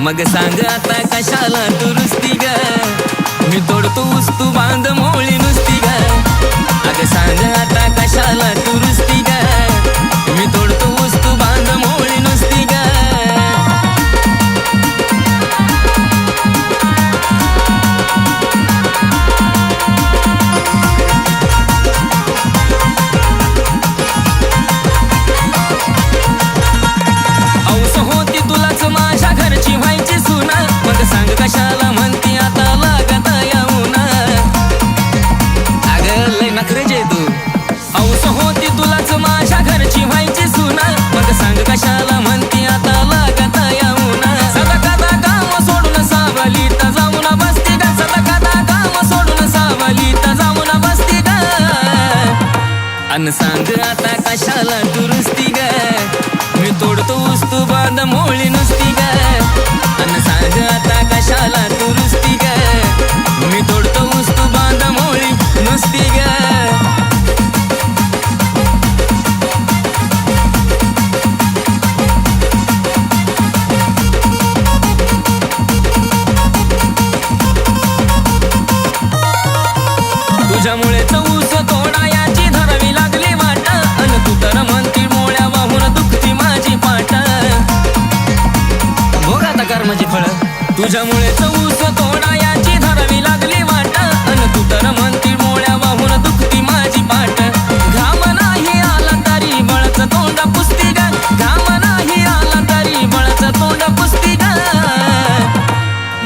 मग सांग आता कशाला दुरुस्ती ग, मी तोडतो ऊस तू बांध मोळी नुसती ग. अग सांग आता कशाला दुरुस्ती ग, मी तोडतो ऊस तू बांध मोळी नुसती ग. औस होती तुलाच माझ्या घरची व्हायची सुना, मग सांग कशाला म्हणती आता लागत येऊन. अग लय नखरेचे तू. औस होती तुलाच माझ्या घरची व्हायची सुना, मग सांग कशाला म्हणती आता लागत येऊन. सदा काम सोडून सावलीत जाऊन बसती ग, सदा काम सोडून सावलीत जाऊन बसती ग. अन सांग आता कशाला दुरुस्ती ग, मी तोडतो ऊस तू बांध मोळी नुसती ग. अन सांग आता कशाला दुरुस्ती ग, मी तोडतो ऊस तू बांध मोळी नुसती ग. तुझ्यामुळेच ऊस तोडा याची धरावी लागली वाट, अन तू तर म्हणती मोळ्या वाहून दुखती माझी पाट. भोग आता कर्माची फळ. तुझ्यामुळेच ऊस तोडा याची धरावी लागली वाट, अन तू तर म्हणती मोळ्या वाहून दुखती माझी पाट. घाम नाही आला तरी बळच तोंड पुसती ग, घाम नाही आला तरी बळच तोंड पुसती ग.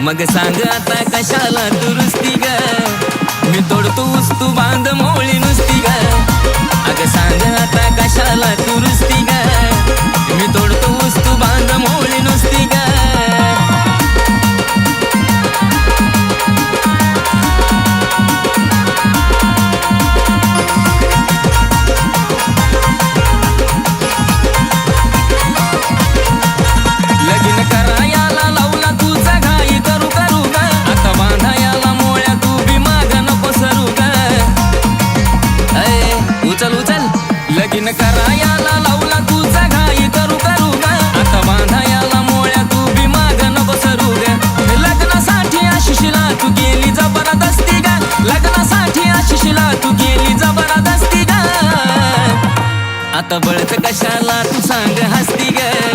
मग सांग आता कशाला दुरुस्ती ग, मी तोडतो ऊस तू बांध मोळी नुसती ग. अग सांग आता कशाला दुरुस्ती ग, मी तोडतो ऊस तू बांध मोळी नुसती ग. लगीन करायला लावला तुझा घाई करू करू ग, आता बांधायला मोळ्या तू बी माग नको सरू ग. उचल उचल. लगीन करायला लावला तुझा घाई करू करू ग, आता बांधायला मोळ्या तू बी माग नको सरू ग. लग्नासाठी आशिषला तू गेली जबरदस्ती ग, लग्नासाठी आशिषला तू गेली जबरदस्ती ग. आता बळत कशाला तू सांग हसती ग.